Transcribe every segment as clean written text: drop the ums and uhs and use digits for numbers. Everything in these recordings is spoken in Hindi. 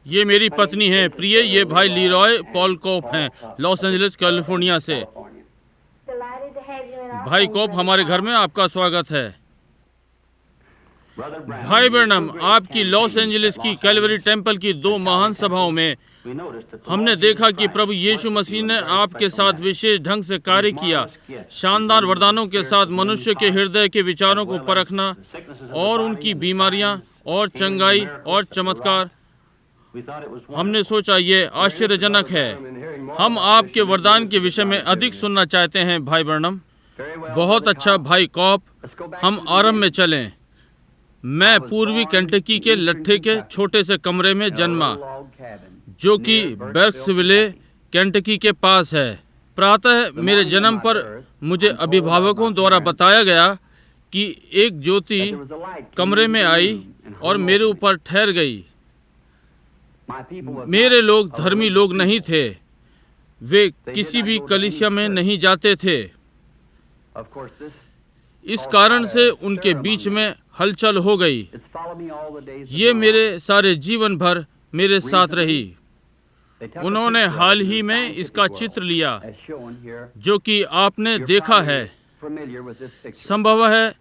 ये मेरी पत्नी है प्रिय, ये भाई लीरॉय पॉल कोप हैं, लॉस एंजलिस कैलिफोर्निया से। भाई कोप, हमारे घर में आपका स्वागत है। भाई ब्रैनम, आपकी लॉस एंजलिस की कैलवरी टेम्पल की 2 महान सभाओं में हमने देखा कि प्रभु यीशु मसीह ने आपके साथ विशेष ढंग से कार्य किया, शानदार वरदानों के साथ मनुष्य के हृदय के विचारों को परखना और उनकी बीमारियां और चंगाई और चमत्कार। हमने सोचा ये आश्चर्यजनक है। हम आपके वरदान के विषय में अधिक सुनना चाहते हैं भाई ब्रैनम। बहुत अच्छा भाई कॉप, हम आरंभ में चलें। मैं पूर्वी केंटकी के लट्ठे के छोटे से कमरे में जन्मा, जो कि बेर्क्सविले केंटकी के पास है। प्रातः मेरे जन्म पर मुझे अभिभावकों द्वारा बताया गया कि एक ज्योति कमरे में आई और मेरे ऊपर ठहर गई। मेरे लोग धर्मी लोग नहीं थे, वे किसी भी कलीसिया में नहीं जाते थे। इस कारण से उनके बीच में हलचल हो गई। ये मेरे सारे जीवन भर मेरे साथ रही। उन्होंने हाल ही में इसका चित्र लिया, जो कि आपने देखा है। संभव है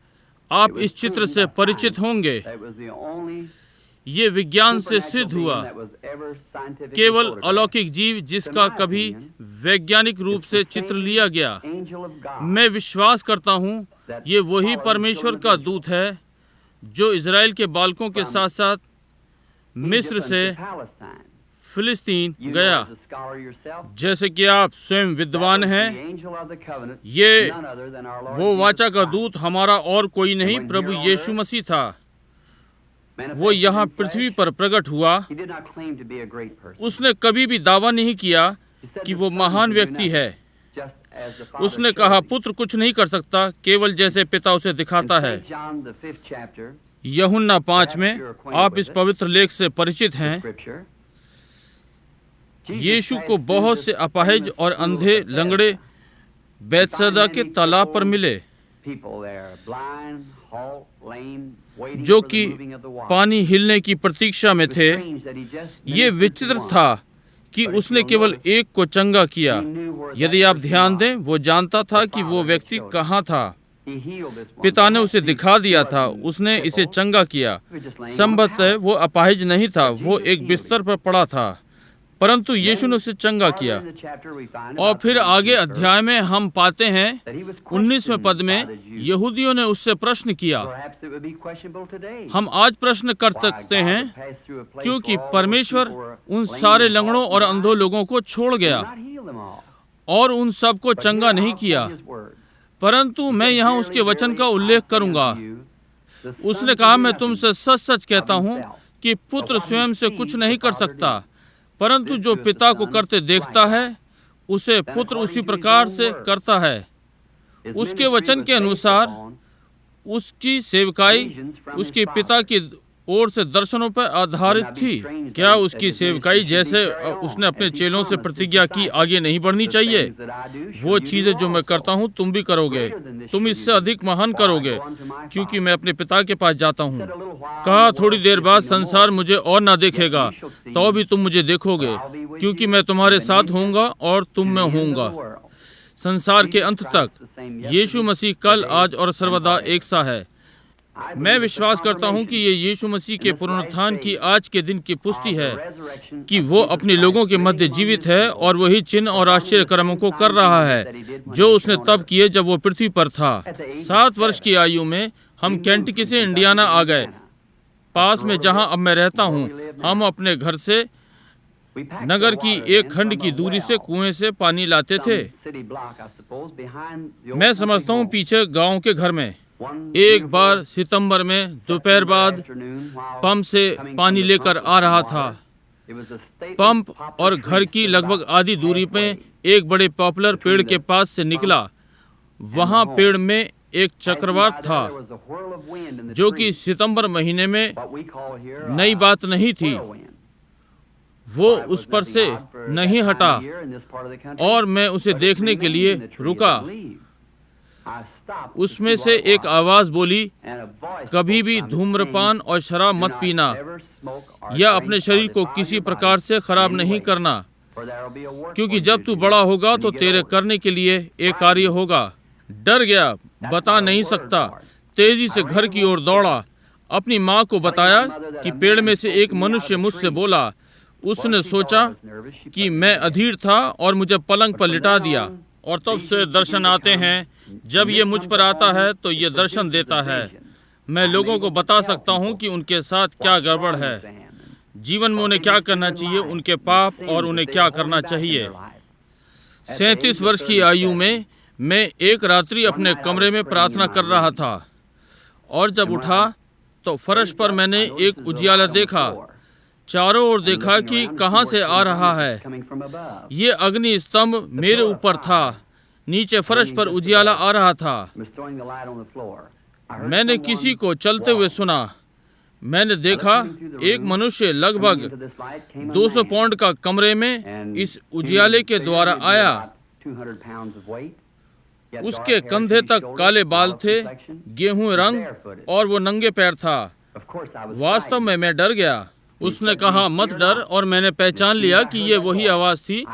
आप इस चित्र से परिचित होंगे। ये विज्ञान से सिद्ध हुआ। केवल अलौकिक जीव जिसका कभी वैज्ञानिक रूप से चित्र लिया गया। मैं विश्वास करता हूँ ये वही परमेश्वर का दूत है जो इज़राइल के बालकों के साथ साथ मिस्र से फिलिस्तीन गया। जैसे कि आप स्वयं विद्वान हैं, ये वो वाचा का दूत हमारा और कोई नहीं, प्रभु यीशु मसीह था। वो यहाँ पृथ्वी पर प्रकट हुआ। उसने कभी भी दावा नहीं किया कि वो महान व्यक्ति है। उसने कहा, पुत्र कुछ नहीं कर सकता, केवल जैसे पिता उसे दिखाता है। यूहन्ना 5 में आप इस पवित्र लेख से परिचित हैं। यीशु को बहुत से अपाहिज और अंधे लंगड़े बैतसैदा के तालाब पर मिले, जो कि पानी हिलने की प्रतीक्षा में थे। ये विचित्र था कि उसने केवल एक को चंगा किया। यदि आप ध्यान दें, वो जानता था कि वो व्यक्ति कहाँ था। पिता ने उसे दिखा दिया था, उसने इसे चंगा किया। संभवतः वो अपाहिज नहीं था, वो एक बिस्तर पर पड़ा था, परंतु यीशु ने उसे चंगा किया। और फिर आगे अध्याय में हम पाते हैं 19वें पद में यहूदियों ने उससे प्रश्न किया। हम आज प्रश्न कर सकते हैं, क्योंकि परमेश्वर उन सारे लंगड़ों और अंधों लोगों को छोड़ गया और उन सब को चंगा नहीं किया, परंतु मैं यहाँ उसके वचन का उल्लेख करूंगा। उसने कहा, मैं तुमसे सच सच कहता हूँ कि पुत्र स्वयं से कुछ नहीं कर सकता, परंतु जो पिता को करते देखता है उसे पुत्र उसी प्रकार से करता है। उसके वचन के अनुसार उसकी सेवकाई उसके पिता की ओर से दर्शनों पर आधारित थी। क्या उसकी सेवकाई, जैसे उसने अपने चेलों से प्रतिज्ञा की, आगे नहीं बढ़नी चाहिए? वो चीजें जो मैं करता हूँ तुम भी करोगे, तुम इससे अधिक महान करोगे, क्योंकि मैं अपने पिता के पास जाता हूँ। कहा, थोड़ी देर बाद संसार मुझे और ना देखेगा, तो भी तुम मुझे देखोगे, क्योंकि मैं तुम्हारे साथ होऊंगा और तुम में होऊंगा संसार के अंत तक। यीशु मसीह कल, आज और सर्वदा एक सा है। मैं विश्वास करता हूं कि ये यीशु मसीह के पुनरुत्थान की आज के दिन की पुष्टि है कि वो अपने लोगों के मध्य जीवित है और वही चिन्ह और आश्चर्य कर्मों को कर रहा है जो उसने तब किए जब वो पृथ्वी पर था। 7 वर्ष की आयु में हम केंटकी से इंडियाना आ गए, पास में जहां अब मैं रहता हूं। हम अपने घर से नगर की एक खंड की दूरी से कुएं से पानी लाते थे। मैं समझता हूं पीछे गांव के घर में एक बार सितंबर में दोपहर बाद पंप से पानी लेकर आ रहा था। पंप और घर की लगभग आधी दूरी पे एक बड़े पॉपुलर पेड़ के पास से निकला। वहां पेड़ में एक चक्रवात था, जो कि सितंबर महीने में नई बात नहीं थी। वो उस पर से नहीं हटा और मैं उसे देखने के लिए रुका। उसमें से एक आवाज बोली, कभी भी धूम्रपान और शराब मत पीना या अपने शरीर को किसी प्रकार से खराब नहीं करना, क्योंकि जब तू बड़ा होगा तो तेरे करने के लिए एक कार्य होगा। डर गया, बता नहीं सकता, तेजी से घर की ओर दौड़ा, अपनी माँ को बताया कि पेड़ में से एक मनुष्य मुझसे बोला। उसने सोचा कि मैं अधीर था और मुझे पलंग पर लिटा दिया, और तब से दर्शन आते हैं। जब ये मुझ पर आता है तो ये दर्शन देता है। मैं लोगों को बता सकता हूँ कि उनके साथ क्या गड़बड़ है, जीवन में उन्हें क्या करना चाहिए, उनके पाप और उन्हें क्या करना चाहिए। 37 वर्ष की आयु में मैं एक रात्रि अपने कमरे में प्रार्थना कर रहा था, और जब उठा तो फर्श पर मैंने एक उजियाला देखा। चारों ओर देखा कि कहाँ से आ रहा है। ये अग्नि स्तंभ मेरे ऊपर था, नीचे फर्श पर उजियाला आ रहा था। मैंने किसी को चलते हुए सुना। मैंने देखा एक मनुष्य लगभग 200 पाउंड का कमरे में इस उजियाले के द्वारा आया। उसके कंधे तक काले बाल थे, गेहूं रंग, और वो नंगे पैर था। वास्तव में मैं डर गया। उसने कहा, मत डर, और मैंने पहचान लिया कि ये वही आवाज थी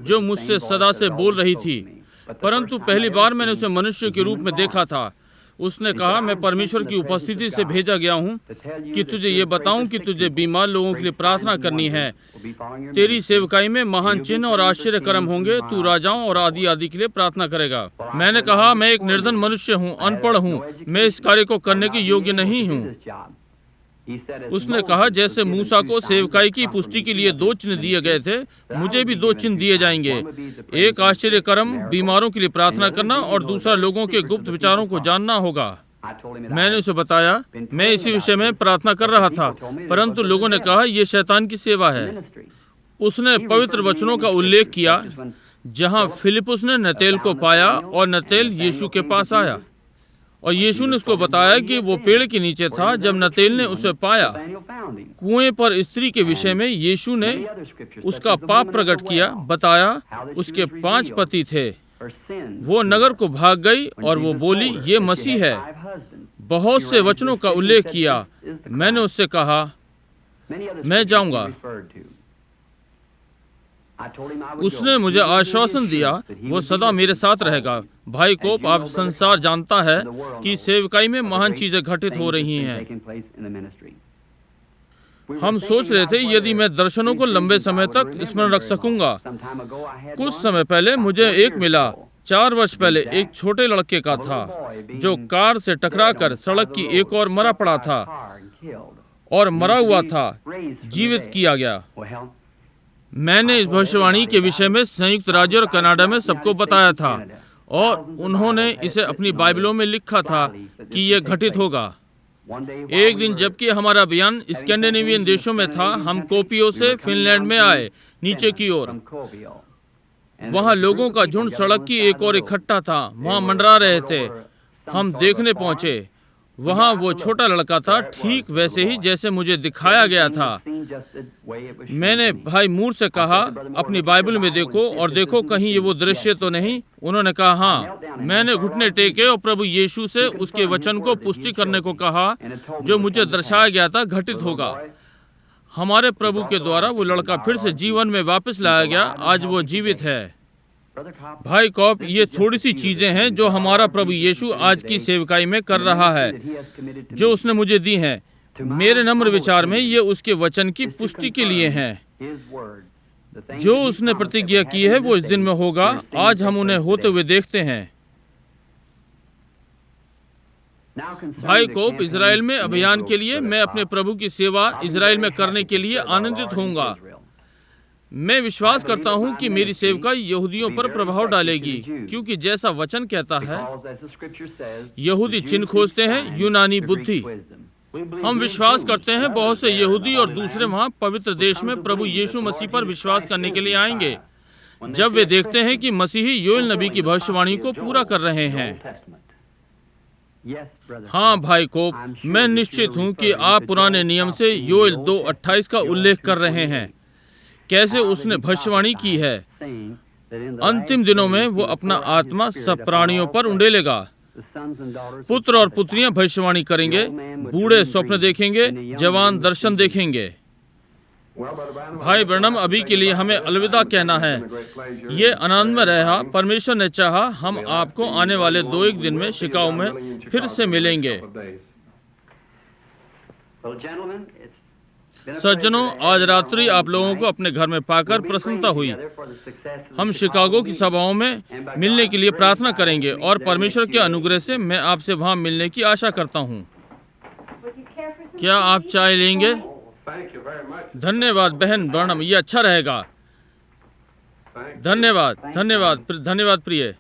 जो मुझसे सदा से बोल रही थी, परंतु पहली बार मैंने उसे मनुष्य के रूप में देखा था। उसने कहा, मैं परमेश्वर की उपस्थिति से भेजा गया हूँ कि तुझे ये बताऊं कि तुझे बीमार लोगों के लिए प्रार्थना करनी है। तेरी सेवकाई में महान चिन्ह और आश्चर्य कर्म होंगे। तू राजाओं और आदि आदि के लिए प्रार्थना करेगा। मैंने कहा, मैं एक निर्धन मनुष्य हूँ, अनपढ़ हूँ, मैं इस कार्य को करने के योग्य नहीं हूँ। उसने कहा, जैसे मूसा को सेवकाई की पुष्टि के लिए 2 चिन्ह दिए गए थे, मुझे भी 2 चिन्ह दिए जाएंगे। एक आश्चर्य कर्म, बीमारों के लिए प्रार्थना करना, और दूसरा लोगों के गुप्त विचारों को जानना होगा। मैंने उसे बताया, मैं इसी विषय में प्रार्थना कर रहा था, परंतु लोगों ने कहा, यह शैतान की सेवा है। उसने पवित्र वचनों का उल्लेख किया, जहाँ फिलिपुस ने नतेल को पाया और नतेल यीशु के पास आया, और यीशु ने उसको बताया कि वो पेड़ के नीचे था जब नतेल ने उसे पाया। कुएं पर स्त्री के विषय में यीशु ने उसका पाप प्रकट किया, बताया उसके 5 पति थे। वो नगर को भाग गई और वो बोली, ये मसीह है। बहुत से वचनों का उल्लेख किया। मैंने उससे कहा, मैं जाऊंगा। उसने मुझे आश्वासन दिया वो सदा मेरे साथ रहेगा। भाई कोप, आप संसार जानता है कि सेवकाई में महान चीजें घटित हो रही हैं। हम सोच रहे थे यदि मैं दर्शनों को लंबे समय तक स्मरण रख सकूंगा। कुछ समय पहले मुझे एक मिला। 4 वर्ष पहले एक छोटे लड़के का था जो कार से टकराकर सड़क की एक ओर मरा पड़ा था और मरा हुआ था, जीवित किया गया। मैंने इस भविष्यवाणी के विषय में संयुक्त राज्य और कनाडा में सबको बताया था, और उन्होंने इसे अपनी बाइबलों में लिखा था कि यह घटित होगा। एक दिन जबकि हमारा अभियान स्कैंडिनेवियन देशों में था, हम कोपियो से फिनलैंड में आए, नीचे की ओर। वहाँ लोगों का झुंड सड़क की एक ओर इकट्ठा था, वहाँ मंडरा रहे थे। हम देखने पहुंचे। वहाँ वो छोटा लड़का था, ठीक वैसे ही जैसे मुझे दिखाया गया था। मैंने भाई मूर से कहा, अपनी बाइबल में देखो और देखो कहीं ये वो दृश्य तो नहीं। उन्होंने कहा, हाँ। मैंने घुटने टेके और प्रभु यीशु से उसके वचन को पुष्टि करने को कहा जो मुझे दर्शाया गया था घटित होगा। हमारे प्रभु के द्वारा वो लड़का फिर से जीवन में वापस लाया गया। आज वो जीवित है। भाई कॉप, ये थोड़ी सी चीजें हैं जो हमारा प्रभु यीशु आज की सेवकाई में कर रहा है, जो उसने मुझे दी हैं। मेरे नम्र विचार में ये उसके वचन की पुष्टि के लिए हैं। जो उसने प्रतिज्ञा की है वो इस दिन में होगा। आज हम उन्हें होते हुए देखते हैं। भाई कोप, इजराइल में अभियान के लिए मैं अपने प्रभु की सेवा इजराइल में करने के लिए आनंदित होऊंगा। मैं विश्वास करता हूं कि मेरी सेवका यहूदियों पर प्रभाव डालेगी, क्योंकि जैसा वचन कहता है, यहूदी चिन्ह खोजते हैं, यूनानी बुद्धि। हम विश्वास करते हैं बहुत से यहूदी और दूसरे वहां पवित्र देश में प्रभु यीशु मसीह पर विश्वास करने के लिए आएंगे, जब वे देखते हैं कि मसीही योएल नबी की भविष्यवाणी को पूरा कर रहे हैं। हाँ भाई कोप, मैं निश्चित हूँ कि आप पुराने नियम से योएल 2:28 का उल्लेख कर रहे हैं। कैसे उसने भविष्यवाणी की है, अंतिम दिनों में वो अपना आत्मा सब प्राणियों पर उंडेलेगा। पुत्र और पुत्रियां भविष्यवाणी करेंगे, बूढ़े स्वप्न देखेंगे, जवान दर्शन देखेंगे। भाई ब्रनम, अभी के लिए हमें अलविदा कहना है। ये आनंद में रहा। परमेश्वर ने चाहा हम आपको आने वाले 2-1 दिन में शिकागो में फिर से मिलेंगे। सज्जनों, आज रात्रि आप लोगों को अपने घर में पाकर प्रसन्नता हुई। हम शिकागो की सभाओं में मिलने के लिए प्रार्थना करेंगे और परमेश्वर के अनुग्रह से मैं आपसे वहां मिलने की आशा करता हूं। क्या आप चाय लेंगे? धन्यवाद बहन ब्रनम, ये अच्छा रहेगा। धन्यवाद, धन्यवाद, धन्यवाद प्रिय।